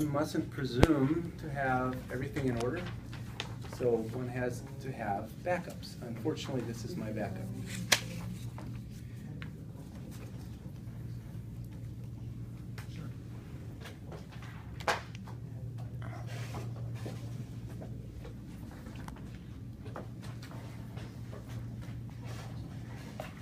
one mustn't presume to have everything in order, so one has to have backups. Unfortunately, this is my backup.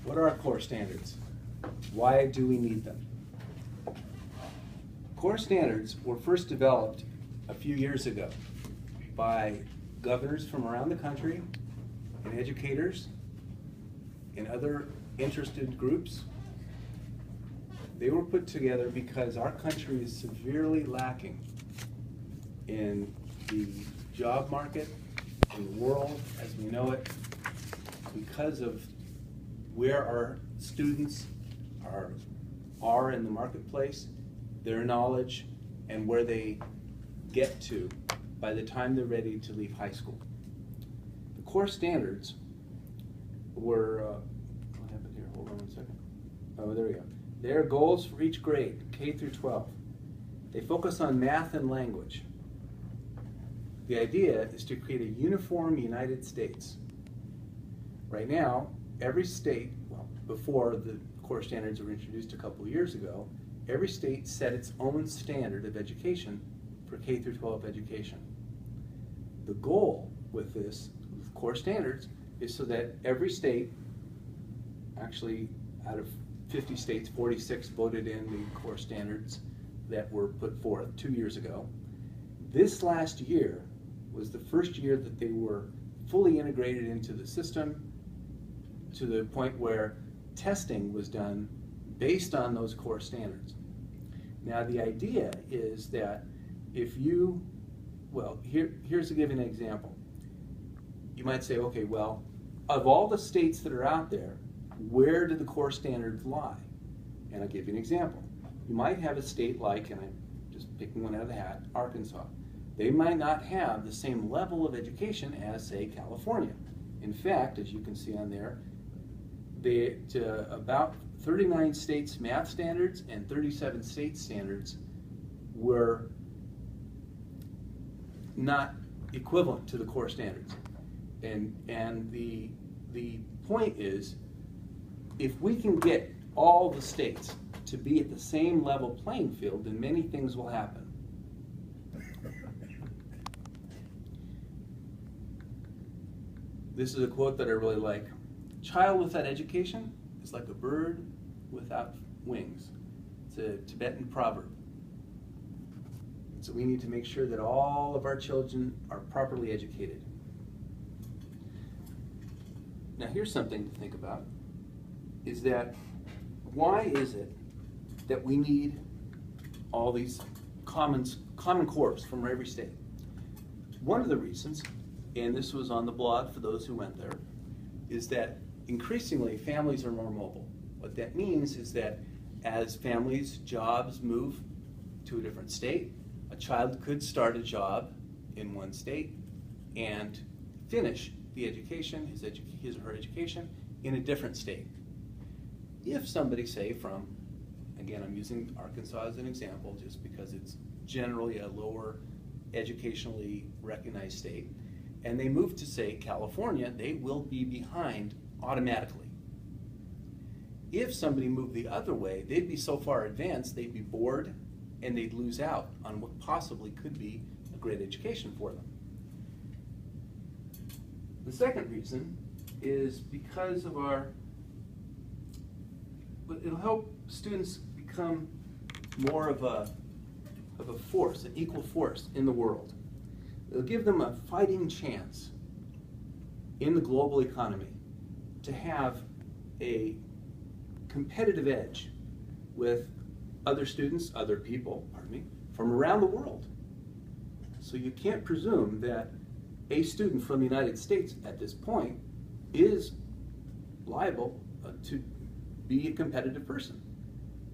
What are our core standards? Why do we need them? Core standards were first developed a few years ago by governors from around the country and educators and other interested groups. They were put together because our country is severely lacking in the job market, in the world as we know it, because of where our students are in the marketplace, their knowledge, and where they get to by the time they're ready to leave high school. The core standards were, what happened here? Hold on one second. Oh, there we go. They are goals for each grade, K through 12. They focus on math and language. The idea is to create a uniform United States. Right now, every state, well, before the core standards were introduced a couple of years ago, every state set its own standard of education for K through 12 education. The goal with this, with core standards, is so that every state, actually out of 50 states, 46 voted in the core standards that were put forth 2 years ago. This last year was the first year that they were fully integrated into the system, to the point where testing was done based on those core standards. Now the idea is that if you, well, here's a given example. You might say, okay, well, of all the states that are out there, where do the core standards lie? And I'll give you an example. You might have a state like, and I'm just picking one out of the hat, Arkansas. They might not have the same level of education as, say, California. In fact, as you can see on there, about 39 states' math standards and 37 state standards were not equivalent to the core standards. And the point is, if we can get all the states to be at the same level playing field, then many things will happen. This is a quote that I really like. Child without education is like a bird without wings. It's a Tibetan proverb. So we need to make sure that all of our children are properly educated. Now here's something to think about, is that why is it that we need all these common cores from every state? One of the reasons, and this was on the blog for those who went there, is that increasingly families are more mobile. What that means is that as families' jobs move to a different state, a child could start a job in one state and finish the education, his or her education, in a different state. If somebody, say from, again I'm using Arkansas as an example just because it's generally a lower educationally recognized state, and they move to, say, California, they will be behind automatically. If somebody moved the other way, they'd be so far advanced, they'd be bored, and they'd lose out on what possibly could be a great education for them. The second reason is because of it'll help students become more of a force, an equal force in the world. It'll give them a fighting chance in the global economy to have a competitive edge with other students, other people, pardon me, from around the world. So you can't presume that a student from the United States at this point is liable to be a competitive person.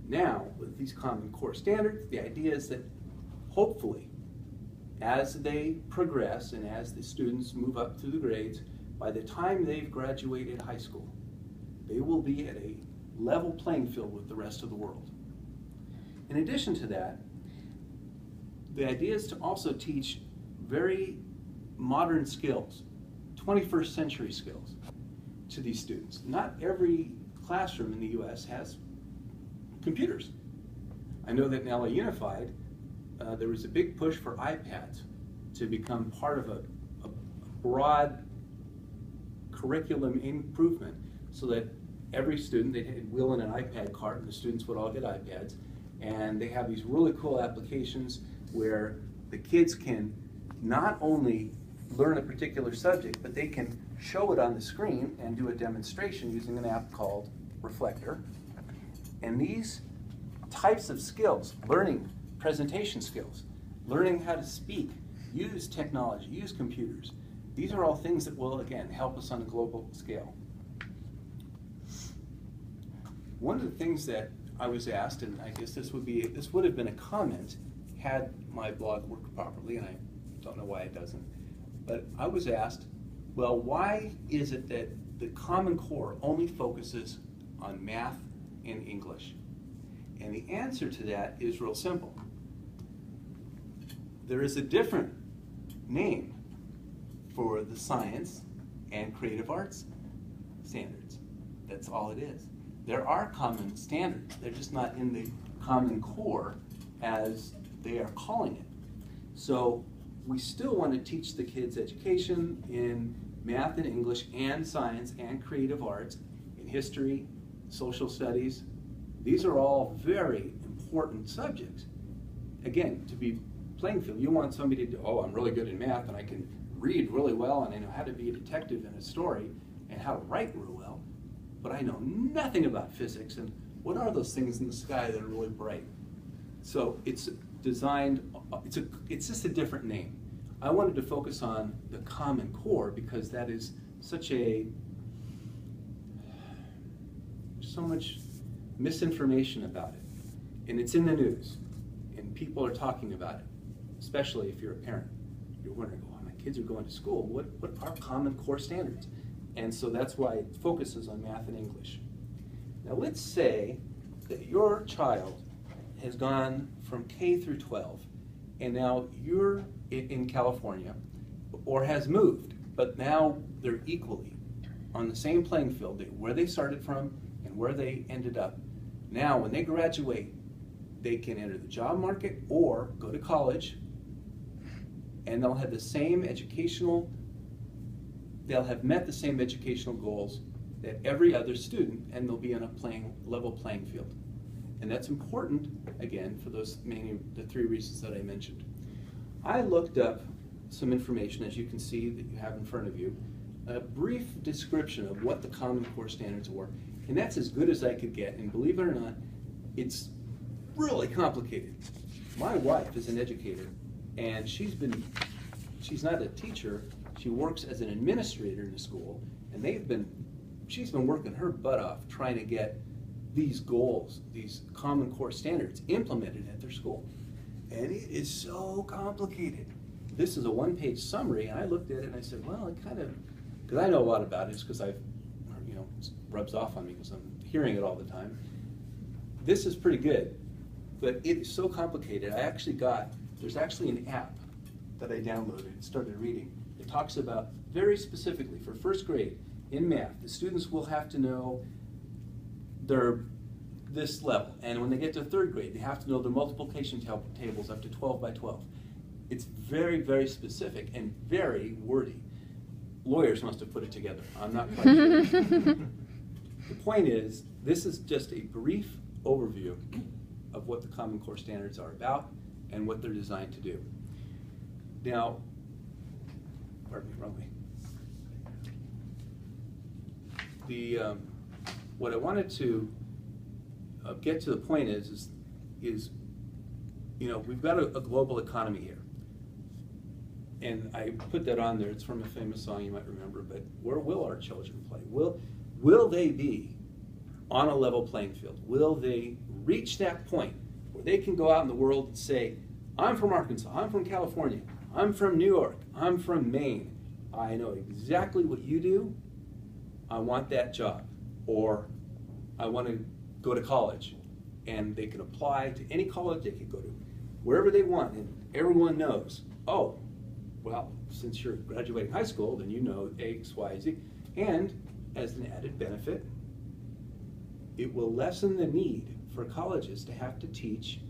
Now, with these common core standards, the idea is that hopefully, as they progress and as the students move up through the grades, by the time they've graduated high school, they will be at a level playing field with the rest of the world. In addition to that, the idea is to also teach very modern skills, 21st century skills to these students. Not every classroom in the US has computers. I know that in LA Unified, there was a big push for iPads to become part of a broad curriculum improvement so that every student, they'd wheel in an iPad cart and the students would all get iPads. And they have these really cool applications where the kids can not only learn a particular subject, but they can show it on the screen and do a demonstration using an app called Reflector. And these types of skills, learning presentation skills, learning how to speak, use technology, use computers, these are all things that will, again, help us on a global scale. One of the things that I was asked, and I guess this would have been a comment had my blog worked properly, and I don't know why it doesn't, but I was asked, well, why is it that the Common Core only focuses on math and English? And the answer to that is real simple. There is a different name for the science and creative arts standards. That's all it is. There are common standards. They're just not in the Common Core as they are calling it. So we still want to teach the kids education in math and English and science and creative arts, in history, social studies. These are all very important subjects. Again, to be playing field, you want somebody to, oh, I'm really good in math and I can read really well and I know how to be a detective in a story and how to write real well, but I know nothing about physics and what are those things in the sky that are really bright? So it's designed, it's just a different name. I wanted to focus on the Common Core because that is such so much misinformation about it. And it's in the news and people are talking about it, especially if you're a parent. You're wondering, oh, my kids are going to school. What are Common Core standards? And so that's why it focuses on math and English. Now let's say that your child has gone from K through 12 and now you're in California or has moved, but now they're equally on the same playing field where they started from and where they ended up. Now when they graduate, they can enter the job market or go to college and they'll have the same educational, they'll have met the same educational goals that every other student, and they'll be on a level playing field. And that's important, again, for the three reasons that I mentioned. I looked up some information, as you can see that you have in front of you, a brief description of what the Common Core standards were. And that's as good as I could get, and believe it or not, it's really complicated. My wife is an educator, and she's not a teacher, she works as an administrator in the school, and she's been working her butt off trying to get these goals, these Common Core standards implemented at their school. And it is so complicated. This is a one-page summary, and I looked at it and I said, well, it kind of, because I know a lot about it, it's because it rubs off on me because I'm hearing it all the time. This is pretty good, but it is so complicated. There's actually an app that I downloaded and started reading. It talks about, very specifically for first grade in math, the students will have to know this level. And when they get to third grade, they have to know their multiplication tables up to 12 by 12. It's very, very specific and very wordy. Lawyers must have put it together. I'm not quite sure. The point is, this is just a brief overview of what the Common Core standards are about and what they're designed to do. Now, pardon me, wrong way. What I wanted to get to the point is we've got a global economy here. And I put that on there, it's from a famous song you might remember, but where will our children play? Will they be on a level playing field? Will they reach that point where they can go out in the world and say, I'm from Arkansas, I'm from California, I'm from New York, I'm from Maine, I know exactly what you do, I want that job, or I want to go to college, and they can apply to any college they could go to. wherever they want, and everyone knows, oh, well, since you're graduating high school, then you know X, Y, Z. And as an added benefit, it will lessen the need for colleges to have to teach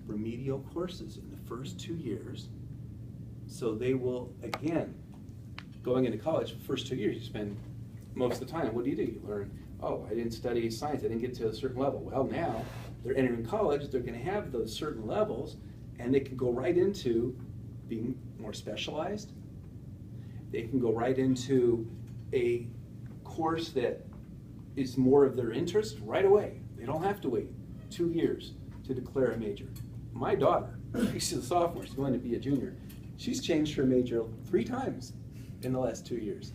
remedial courses in the first 2 years. So they will, again, going into college, the first 2 years, you spend most of the time, what do? You learn, oh, I didn't study science, I didn't get to a certain level. Well, now they're entering college, they're going to have those certain levels, and they can go right into being more specialized. They can go right into a course that is more of their interest right away. They don't have to wait 2 years to declare a major. My daughter, she's a sophomore, she's going to be a junior. She's changed her major 3 times in the last 2 years.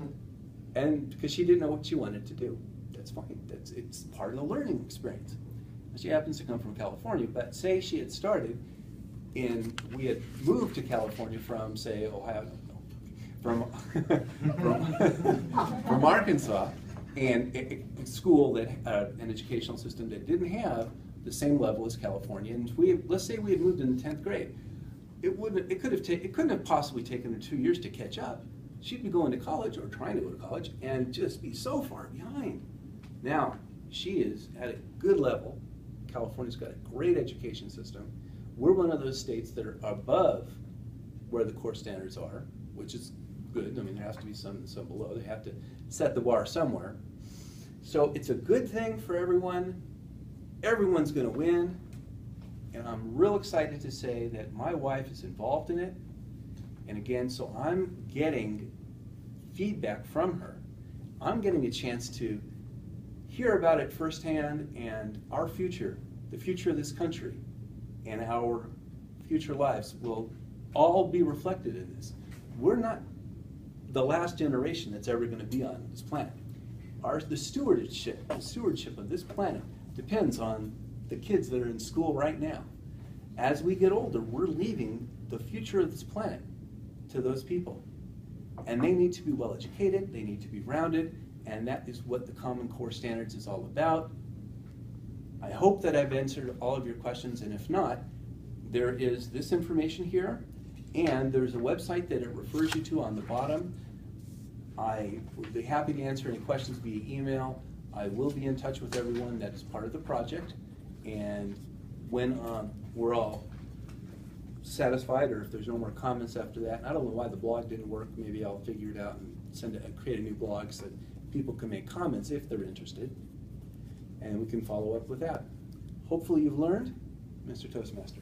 And because she didn't know what she wanted to do. That's fine, it's part of the learning experience. She happens to come from California, but say she had started we had moved to California from, say, Ohio, from Arkansas, and a school that an educational system that didn't have the same level as California. And let's say we had moved in the 10th grade. It couldn't have possibly taken her 2 years to catch up. She'd be going to college or trying to go to college and just be so far behind. Now, she is at a good level. California's got a great education system. We're one of those states that are above where the core standards are, which is good. I mean, there has to be some below. They have to set the bar somewhere. So it's a good thing for everyone. Everyone's going to win. And I'm real excited to say that my wife is involved in it. And again, so I'm getting feedback from her. I'm getting a chance to hear about it firsthand, and our future, the future of this country, and our future lives will all be reflected in this. We're not the last generation that's ever going to be on this planet. The stewardship of this planet depends on the kids that are in school right now. As we get older, we're leaving the future of this planet to those people. And they need to be well educated, they need to be rounded, and that is what the Common Core Standards is all about. I hope that I've answered all of your questions, and if not, there is this information here, and there's a website that it refers you to on the bottom. I would be happy to answer any questions via email. I will be in touch with everyone that is part of the project, and when we're all satisfied, or if there's no more comments after that, and I don't know why the blog didn't work, maybe I'll figure it out and create a new blog so that people can make comments if they're interested, and we can follow up with that. Hopefully you've learned, Mr. Toastmaster.